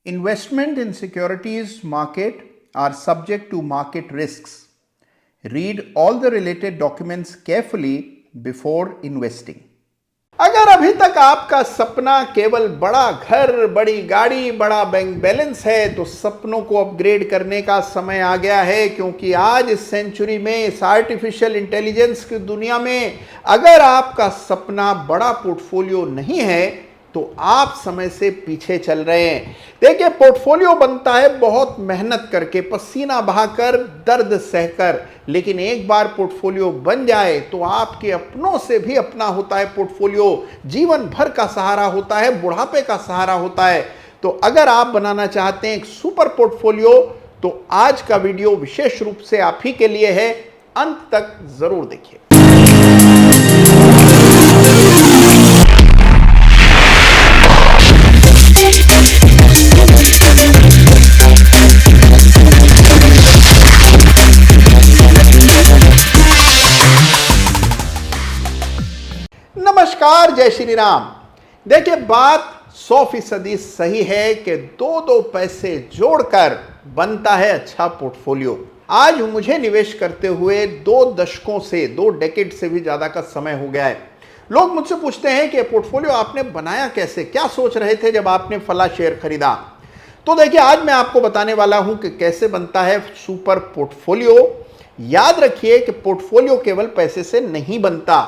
Investment in securities market are subject to market risks. Read all the related documents carefully before investing. अगर अभी तक आपका सपना केवल बड़ा घर, बड़ी गाड़ी, बड़ा बैंक बैलेंस है तो सपनों को अपग्रेड करने का समय आ गया है, क्योंकि आज इस सेंचुरी में, इस आर्टिफिशियल इंटेलिजेंस की दुनिया में अगर आपका सपना बड़ा पोर्टफोलियो नहीं है तो आप समय से पीछे चल रहे हैं। देखिए, पोर्टफोलियो बनता है बहुत मेहनत करके, पसीना बहाकर, दर्द सहकर, लेकिन एक बार पोर्टफोलियो बन जाए तो आपके अपनों से भी अपना होता है पोर्टफोलियो, जीवन भर का सहारा होता है, बुढ़ापे का सहारा होता है। तो अगर आप बनाना चाहते हैं एक सुपर पोर्टफोलियो तो आज का वीडियो विशेष रूप से आप ही के लिए है, अंत तक जरूर देखिए। नमस्कार, जय श्री राम। देखिए, बात 100% सही है कि दो पैसे जोड़कर बनता है अच्छा पोर्टफोलियो। आज मुझे निवेश करते हुए 2 दशकों से, 2 डेकेड से भी ज्यादा का समय हो गया है। लोग मुझसे पूछते हैं कि पोर्टफोलियो आपने बनाया कैसे, क्या सोच रहे थे जब आपने फला शेयर खरीदा। तो देखिए, आज मैं आपको बताने वाला हूं कि कैसे बनता है सुपर पोर्टफोलियो। याद रखिए कि पोर्टफोलियो केवल पैसे से नहीं बनता।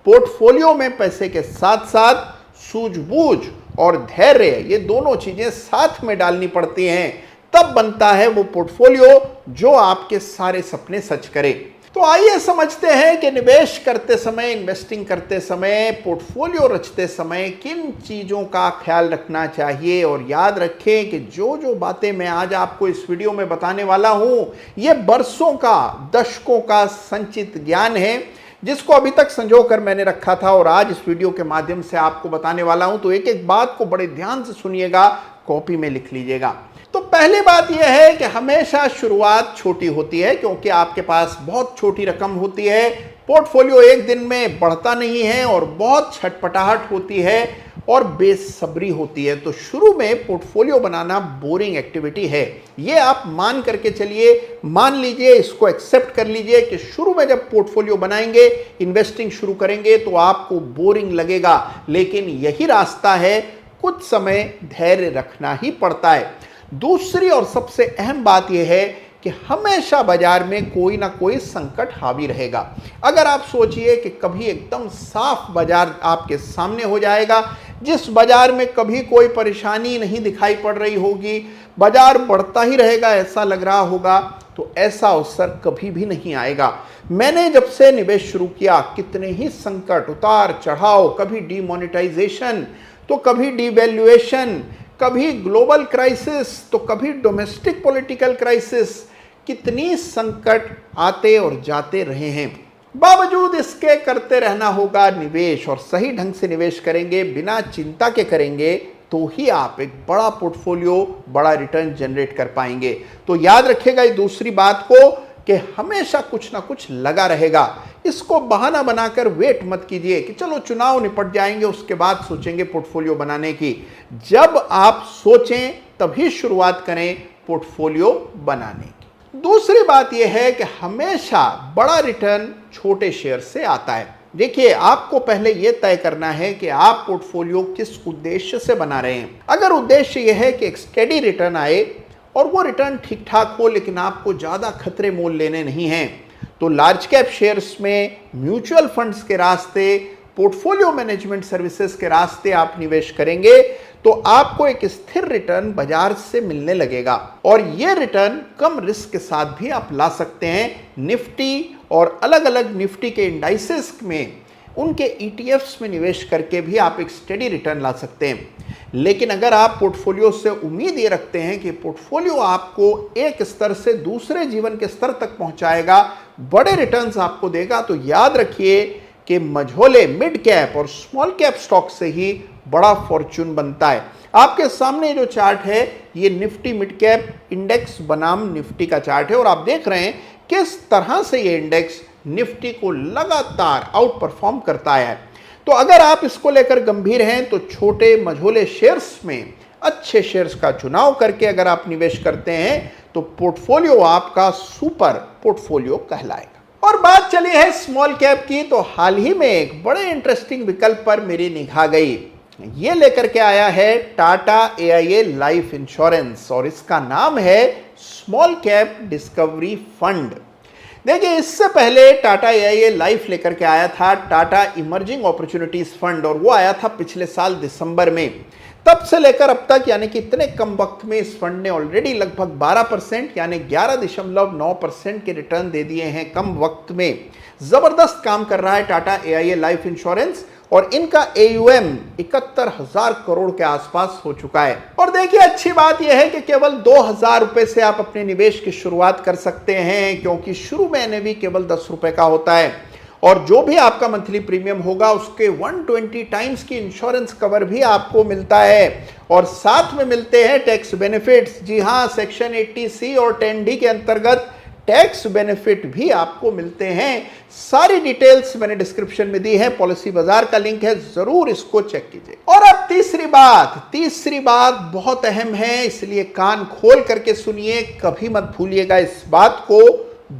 पोर्टफोलियो में पैसे के साथ साथ सूझबूझ और धैर्य, ये दोनों चीजें साथ में डालनी पड़ती हैं, तब बनता है वो पोर्टफोलियो जो आपके सारे सपने सच करे। तो आइए समझते हैं कि निवेश करते समय, इन्वेस्टिंग करते समय, पोर्टफोलियो रचते समय किन चीजों का ख्याल रखना चाहिए। और याद रखें कि जो बातें मैं आज आपको इस वीडियो में बताने वाला हूं, ये बरसों का, दशकों का संचित ज्ञान है, जिसको अभी तक संजो कर मैंने रखा था और आज इस वीडियो के माध्यम से आपको बताने वाला हूं। तो एक एक बात को बड़े ध्यान से सुनिएगा, कॉपी में लिख लीजिएगा। तो पहली बात यह है कि हमेशा शुरुआत छोटी होती है, क्योंकि आपके पास बहुत छोटी रकम होती है। पोर्टफोलियो एक दिन में बढ़ता नहीं है और बहुत छटपटाहट होती है और बेसब्री होती है। तो शुरू में पोर्टफोलियो बनाना बोरिंग एक्टिविटी है, ये आप मान करके चलिए, मान लीजिए, इसको एक्सेप्ट कर लीजिए कि शुरू में जब पोर्टफोलियो बनाएंगे, इन्वेस्टिंग शुरू करेंगे तो आपको बोरिंग लगेगा, लेकिन यही रास्ता है, कुछ समय धैर्य रखना ही पड़ता है। दूसरी और सबसे अहम बात यह है कि हमेशा बाजार में कोई ना कोई संकट हावी रहेगा। अगर आप सोचिए कि कभी एकदम साफ बाजार आपके सामने हो जाएगा, जिस बाजार में कभी कोई परेशानी नहीं दिखाई पड़ रही होगी, बाजार बढ़ता ही रहेगा ऐसा लग रहा होगा, तो ऐसा अवसर कभी भी नहीं आएगा। मैंने जब से निवेश शुरू किया, कितने ही संकट, उतार चढ़ाव, कभी डीमोनेटाइजेशन तो कभी डिवैल्यूएशन, कभी ग्लोबल क्राइसिस तो कभी डोमेस्टिक पॉलिटिकल क्राइसिस, कितनी संकट आते और जाते रहे हैं। बावजूद इसके करते रहना होगा निवेश, और सही ढंग से निवेश करेंगे, बिना चिंता के करेंगे तो ही आप एक बड़ा पोर्टफोलियो, बड़ा रिटर्न जनरेट कर पाएंगे। तो याद रखिएगा ये दूसरी बात को कि हमेशा कुछ ना कुछ लगा रहेगा। इसको बहाना बनाकर वेट मत कीजिए कि चलो चुनाव निपट जाएंगे उसके बाद सोचेंगे पोर्टफोलियो बनाने की। जब आप सोचें तभी शुरुआत करें पोर्टफोलियो बनाने की। दूसरी बात यह है कि हमेशा बड़ा रिटर्न छोटे शेयर से आता है। देखिए, आपको पहले यह तय करना है कि आप पोर्टफोलियो किस उद्देश्य से बना रहे हैं। अगर उद्देश्य यह है कि एक स्टेडी रिटर्न आए और वो रिटर्न ठीक ठाक हो, लेकिन आपको ज्यादा खतरे मोल लेने नहीं हैं, तो लार्ज कैप शेयर्स में, म्यूचुअल फंड्स के रास्ते, पोर्टफोलियो मैनेजमेंट सर्विसेज के रास्ते आप निवेश करेंगे तो आपको एक स्थिर रिटर्न बाजार से मिलने लगेगा। और यह रिटर्न कम रिस्क के साथ भी आप ला सकते हैं। निफ्टी और अलग अलग निफ्टी के इंडाइसेस में, उनके ETFs में निवेश करके भी आप एक स्टेडी रिटर्न ला सकते हैं। लेकिन अगर आप पोर्टफोलियो से उम्मीद ये रखते हैं कि पोर्टफोलियो आपको एक स्तर से दूसरे जीवन के स्तर तक पहुंचाएगा, बड़े रिटर्न्स आपको देगा, तो याद रखिए कि मझोले मिड कैप और स्मॉल कैप स्टॉक से ही बड़ा फॉर्चून बनता है। आपके सामने जो चार्ट है, ये निफ्टी मिड कैप इंडेक्स बनाम निफ्टी का चार्ट है, और आप देख रहे हैं किस तरह से ये इंडेक्स निफ्टी को लगातार आउट परफॉर्म करता है। तो अगर आप इसको लेकर गंभीर हैं तो छोटे मझोले शेयर्स में अच्छे शेयर्स का चुनाव करके अगर आप निवेश करते हैं तो पोर्टफोलियो आपका सुपर पोर्टफोलियो कहलाएगा। और बात चली है स्मॉल कैप की, तो हाल ही में एक बड़े इंटरेस्टिंग विकल्प पर मेरी निगाह गई। ये लेकर के आया है टाटा AIA लाइफ इंश्योरेंस और इसका नाम है स्मॉल कैप डिस्कवरी फंड। देखिए, इससे पहले टाटा AIA लाइफ लेकर के आया था टाटा इमर्जिंग अपॉर्चुनिटीज फंड और वो आया था पिछले साल दिसंबर में। तब से लेकर अब तक यानी कि इतने कम वक्त में इस फंड ने ऑलरेडी लगभग 12% यानी 11.9% के रिटर्न दे दिए हैं कम वक्त में। जबरदस्त काम कर रहा है टाटा AIA लाइफ इंश्योरेंस और इनका AUM 71,000 करोड़ के आसपास हो चुका है। और देखिए, अच्छी बात यह है कि केवल 2,000 रुपए से आप अपने निवेश की शुरुआत कर सकते हैं, क्योंकि शुरू में NAV केवल 10 रुपए का होता है और जो भी आपका मंथली प्रीमियम होगा उसके 120 टाइम्स की इंश्योरेंस कवर भी आपको मिलता है और साथ में मिलते हैं टैक्स बेनिफिट्स। जी हाँ, सेक्शन 80C और 10D के अंतर्गत टैक्स बेनिफिट भी आपको मिलते हैं। सारी डिटेल्स मैंने डिस्क्रिप्शन में दी है, पॉलिसी बाजार का लिंक है, जरूर इसको चेक कीजिए। और अब तीसरी बात बहुत अहम है, इसलिए कान खोल करके सुनिए, कभी मत भूलिएगा इस बात को।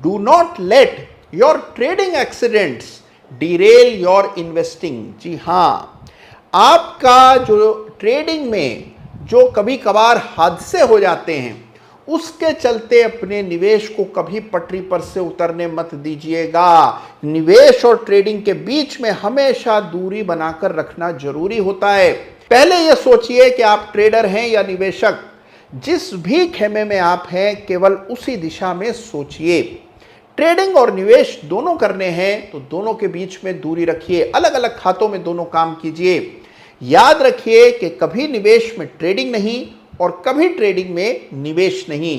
Do not let your trading accidents derail your investing. जी हाँ, आपका जो ट्रेडिंग में जो कभी कभार हादसे हो जाते हैं उसके चलते अपने निवेश को कभी पटरी पर से उतरने मत दीजिएगा। निवेश और ट्रेडिंग के बीच में हमेशा दूरी बनाकर रखना जरूरी होता है। पहले यह सोचिए कि आप ट्रेडर हैं या निवेशक। जिस भी खेमे में आप हैं केवल उसी दिशा में सोचिए। ट्रेडिंग और निवेश दोनों करने हैं तो दोनों के बीच में दूरी रखिए, अलग अलग खातों में दोनों काम कीजिए। याद रखिए कि कभी निवेश में ट्रेडिंग नहीं और कभी ट्रेडिंग में निवेश नहीं।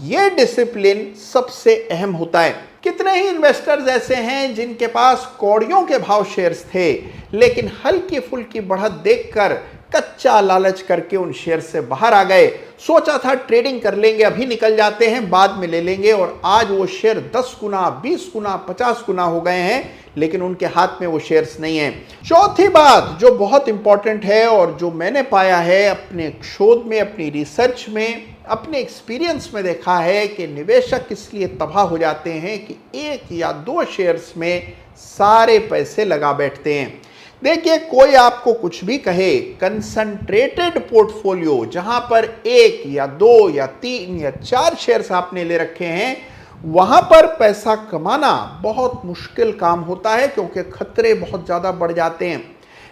यह डिसिप्लिन सबसे अहम होता है। कितने ही इन्वेस्टर्स ऐसे हैं जिनके पास कौड़ियों के भाव शेयर्स थे, लेकिन हल्की फुल्की बढ़त देखकर कच्चा लालच करके उन शेयर से बाहर आ गए। सोचा था ट्रेडिंग कर लेंगे, अभी निकल जाते हैं, बाद में ले लेंगे, और आज वो शेयर 10 गुना, 20 गुना, 50 गुना हो गए हैं, लेकिन उनके हाथ में वो शेयर्स नहीं है। चौथी बात जो बहुत इंपॉर्टेंट है और जो मैंने पाया है अपने शोध में, अपनी रिसर्च में, अपने एक्सपीरियंस में देखा है कि निवेशक इसलिए तबाह हो जाते हैं कि 1 या 2 शेयर्स में सारे पैसे लगा बैठते हैं। देखिए, कोई आपको कुछ भी कहे, कंसंट्रेटेड पोर्टफोलियो जहां पर 1 या 2 या 3 या 4 शेयर्स आपने ले रखे हैं, वहां पर पैसा कमाना बहुत मुश्किल काम होता है, क्योंकि खतरे बहुत ज्यादा बढ़ जाते हैं।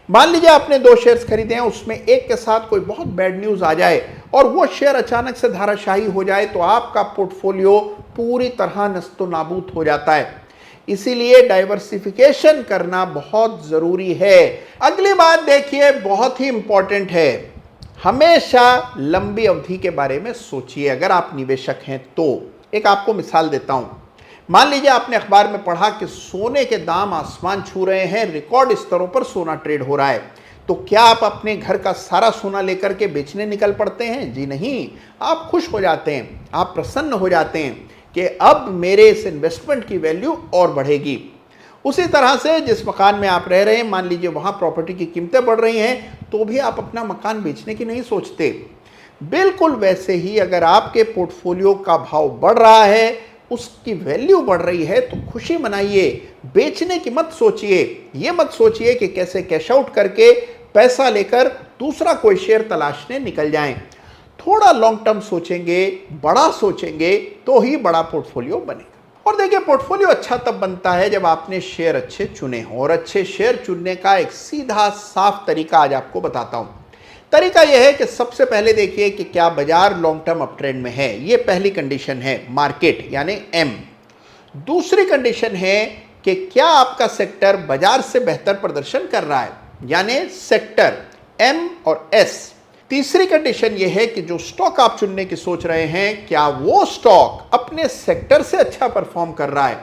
मान लीजिए आपने 2 शेयर्स खरीदे हैं, उसमें एक के साथ कोई बहुत बैड न्यूज आ जाए और वो शेयर अचानक से धाराशाही हो जाए तो आपका पोर्टफोलियो पूरी तरह नस्तो नाबूद हो जाता है। इसीलिए डाइवर्सिफिकेशन करना बहुत जरूरी है। अगली बात देखिए, बहुत ही इंपॉर्टेंट है, हमेशा लंबी अवधि के बारे में सोचिए अगर आप निवेशक हैं तो। एक आपको मिसाल देता हूं। मान लीजिए आपने अखबार में पढ़ा कि सोने के दाम आसमान छू रहे हैं, रिकॉर्ड स्तरों पर सोना ट्रेड हो रहा है, तो क्या आप अपने घर का सारा सोना लेकर के बेचने निकल पड़ते हैं? जी नहीं, आप खुश हो जाते हैं, आप प्रसन्न हो जाते हैं कि अब मेरे इस इन्वेस्टमेंट की वैल्यू और बढ़ेगी। उसी तरह से जिस मकान में आप रह रहे हैं, मान लीजिए वहां प्रॉपर्टी की कीमतें बढ़ रही हैं, तो भी आप अपना मकान बेचने की नहीं सोचते। बिल्कुल वैसे ही अगर आपके पोर्टफोलियो का भाव बढ़ रहा है, उसकी वैल्यू बढ़ रही है, तो खुशी मनाइए, बेचने की मत सोचिए। ये मत सोचिए कि कैसे कैश आउट करके पैसा लेकर दूसरा कोई शेयर तलाशने निकल जाएं। थोड़ा लॉन्ग टर्म सोचेंगे, बड़ा सोचेंगे, तो ही बड़ा पोर्टफोलियो बनेगा। और देखिए, पोर्टफोलियो अच्छा तब बनता है जब आपने शेयर अच्छे चुने हों, और अच्छे शेयर चुनने का एक सीधा साफ तरीका आज आपको बताता हूं। तरीका यह है कि सबसे पहले देखिए कि क्या बाजार लॉन्ग टर्म अप ट्रेंड में है। यह पहली कंडीशन है, मार्केट यानी एम। दूसरी कंडीशन है कि क्या आपका सेक्टर बाजार से बेहतर प्रदर्शन कर रहा है, यानी सेक्टर, एम और एस। तीसरी कंडीशन यह है कि जो स्टॉक आप चुनने की सोच रहे हैं, क्या वो स्टॉक अपने सेक्टर से अच्छा परफॉर्म कर रहा है,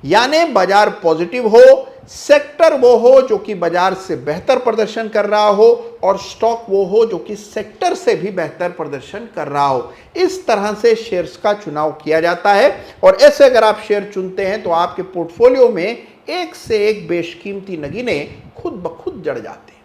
यानी बाजार पॉजिटिव हो, सेक्टर वो हो जो कि बाजार से बेहतर प्रदर्शन कर रहा हो, और स्टॉक वो हो जो कि सेक्टर से भी बेहतर प्रदर्शन कर रहा हो। इस तरह से शेयर्स का चुनाव किया जाता है, और ऐसे अगर आप शेयर चुनते हैं तो आपके पोर्टफोलियो में एक से एक बेशकीमती नगीने खुद ब खुद जड़ जाते हैं।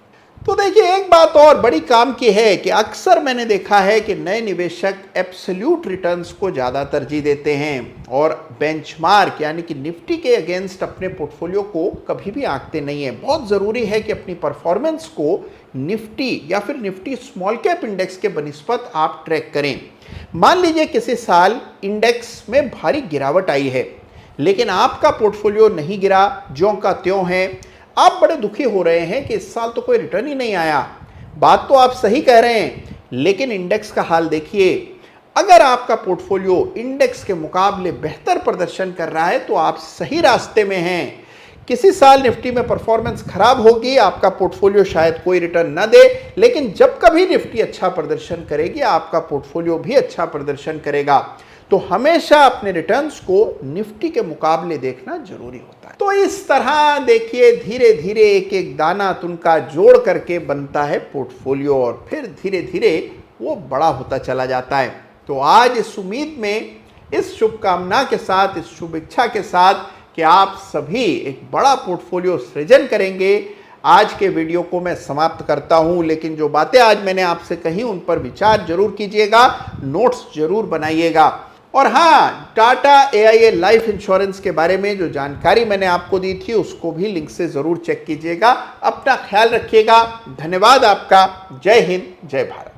तो देखिए, एक बात और बड़ी काम की है कि अक्सर मैंने देखा है कि नए निवेशक एब्सोल्यूट रिटर्न्स को ज़्यादा तरजीह देते हैं और बेंचमार्क यानी कि निफ्टी के अगेंस्ट अपने पोर्टफोलियो को कभी भी आंकते नहीं है। बहुत ज़रूरी है कि अपनी परफॉर्मेंस को निफ्टी या फिर निफ्टी स्मॉल कैप इंडेक्स के बनिस्बत आप ट्रैक करें। मान लीजिए किसी साल इंडेक्स में भारी गिरावट आई है, लेकिन आपका पोर्टफोलियो नहीं गिरा, ज्यों का त्यों है। आप बड़े दुखी हो रहे हैं कि इस साल तो कोई रिटर्न ही नहीं आया। बात तो आप सही कह रहे हैं, लेकिन इंडेक्स का हाल देखिए। अगर आपका पोर्टफोलियो इंडेक्स के मुकाबले बेहतर प्रदर्शन कर रहा है तो आप सही रास्ते में हैं। किसी साल निफ्टी में परफॉर्मेंस खराब होगी, आपका पोर्टफोलियो शायद कोई रिटर्न न दे, लेकिन जब कभी निफ्टी अच्छा प्रदर्शन करेगी, आपका पोर्टफोलियो भी अच्छा प्रदर्शन करेगा। तो हमेशा अपने रिटर्न्स को निफ्टी के मुकाबले देखना जरूरी होता है। तो इस तरह देखिए, धीरे धीरे एक एक दाना तुनका जोड़ करके बनता है पोर्टफोलियो और फिर धीरे धीरे वो बड़ा होता चला जाता है। तो आज इस उम्मीद में, इस शुभकामना के साथ, इस शुभ इच्छा के साथ कि आप सभी एक बड़ा पोर्टफोलियो सृजन करेंगे, आज के वीडियो को मैं समाप्त करता हूं। लेकिन जो बातें आज मैंने आपसे कही उन पर विचार जरूर कीजिएगा, नोट्स जरूर बनाइएगा। और हाँ, टाटा AIA लाइफ इंश्योरेंस के बारे में जो जानकारी मैंने आपको दी थी उसको भी लिंक से जरूर चेक कीजिएगा। अपना ख्याल रखिएगा। धन्यवाद आपका। जय हिंद, जय भारत।